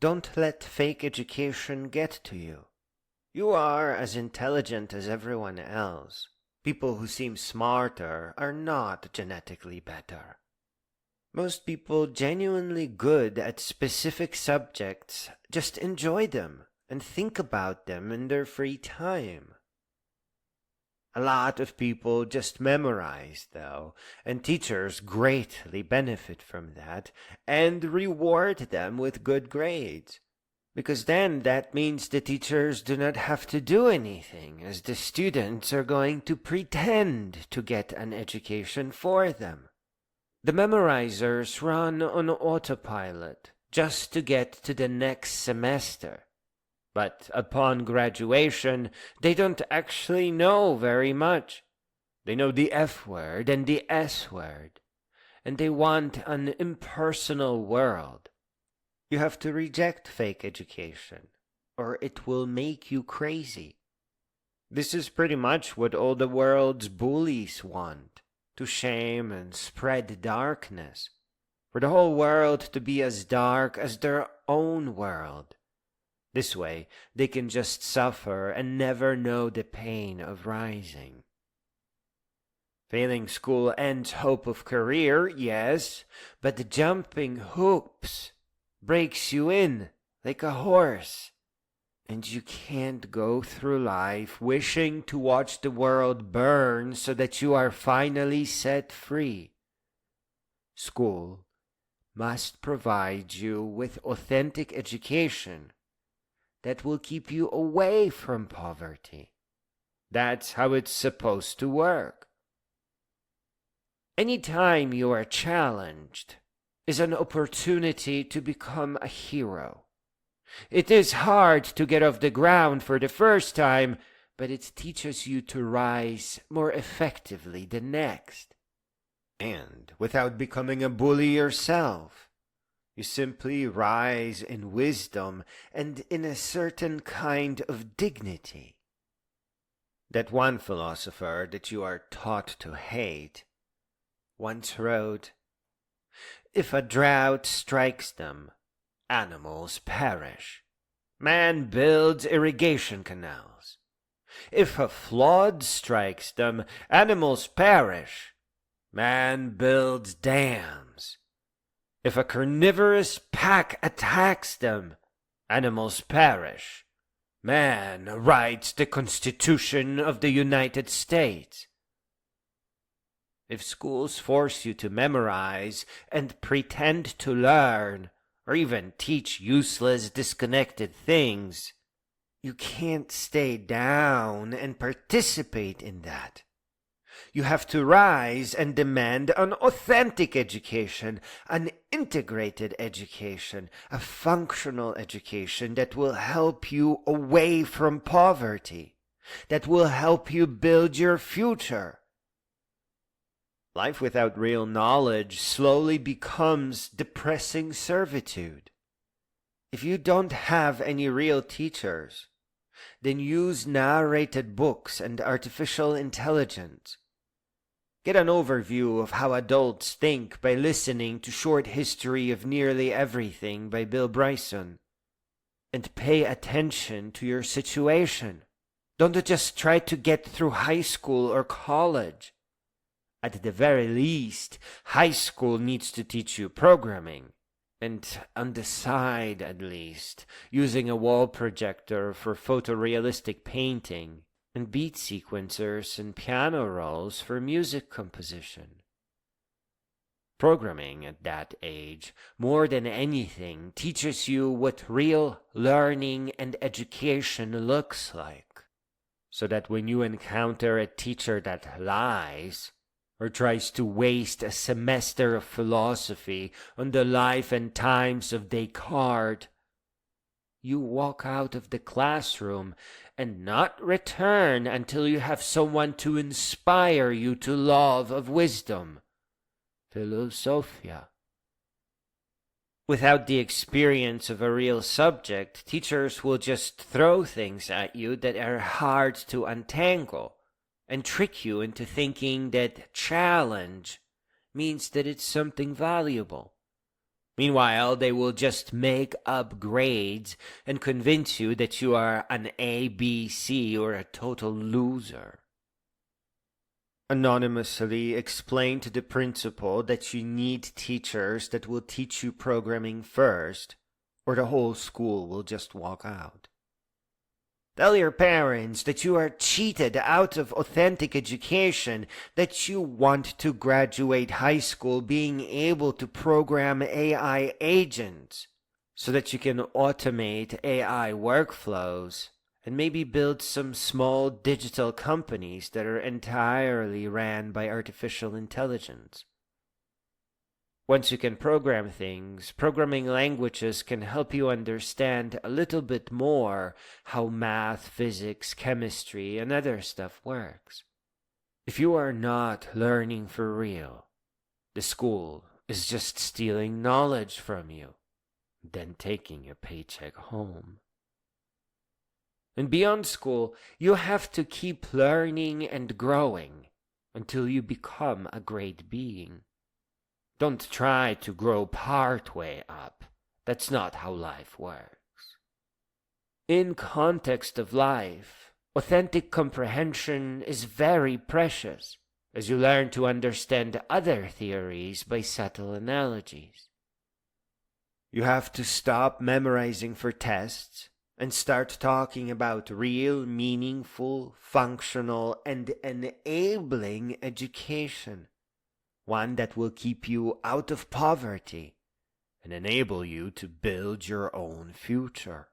Don't let fake education get to you. You are as intelligent as everyone else. People who seem smarter are not genetically better. Most people genuinely good at specific subjects just enjoy them and think about them in their free time. A lot of people just memorize, though, and teachers greatly benefit from that and reward them with good grades. Because then that means the teachers do not have to do anything, as the students are going to pretend to get an education for them. The memorizers run on autopilot just to get to the next semester. But upon graduation, they don't actually know very much. They know the F word and the S word, and they want an impersonal world. You have to reject fake education, or it will make you crazy. This is pretty much what all the world's bullies want, to shame and spread darkness, for the whole world to be as dark as their own world. This way, they can just suffer and never know the pain of rising. Failing school ends hope of career, yes, but jumping hoops breaks you in like a horse, and you can't go through life wishing to watch the world burn so that you are finally set free. School must provide you with authentic education that will keep you away from poverty. That's how it's supposed to work. Any time you are challenged is an opportunity to become a hero. It is hard to get off the ground for the first time, but it teaches you to rise more effectively the next. And without becoming a bully yourself, you simply rise in wisdom and in a certain kind of dignity. That one philosopher that you are taught to hate once wrote, "If a drought strikes them, animals perish. Man builds irrigation canals. If a flood strikes them, animals perish. Man builds dams. If a carnivorous pack attacks them, animals perish. Man writes the Constitution of the United States." If schools force you to memorize and pretend to learn, or even teach useless, disconnected things, you can't stay down and participate in that. You have to rise and demand an authentic education, an integrated education, a functional education that will help you away from poverty, that will help you build your future. Life without real knowledge slowly becomes depressing servitude. If you don't have any real teachers, then use narrated books and artificial intelligence. Get an overview of how adults think by listening to Short History of Nearly Everything by Bill Bryson. And pay attention to your situation. Don't just try to get through high school or college. At the very least, high school needs to teach you programming. And on the side, at least, using a wall projector for photorealistic painting, and beat sequencers and piano rolls for music composition. Programming at that age, more than anything, teaches you what real learning and education looks like, so that when you encounter a teacher that lies, or tries to waste a semester of philosophy on the life and times of Descartes, you walk out of the classroom and not return until you have someone to inspire you to love of wisdom, philosophia. Without the experience of a real subject, teachers will just throw things at you that are hard to untangle and trick you into thinking that challenge means that it's something valuable. Meanwhile, they will just make up grades and convince you that you are an A, B, C, or a total loser. Anonymously explain to the principal that you need teachers that will teach you programming first, or the whole school will just walk out. Tell your parents that you are cheated out of authentic education, that you want to graduate high school being able to program AI agents, so that you can automate AI workflows and maybe build some small digital companies that are entirely ran by artificial intelligence. Once you can program things, programming languages can help you understand a little bit more how math, physics, chemistry, and other stuff works. If you are not learning for real, the school is just stealing knowledge from you, then taking your paycheck home. And beyond school, you have to keep learning and growing until you become a great being. Don't try to grow partway up. That's not how life works. In context of life, authentic comprehension is very precious, as you learn to understand other theories by subtle analogies. You have to stop memorizing for tests and start talking about real, meaningful, functional, and enabling education. One that will keep you out of poverty and enable you to build your own future.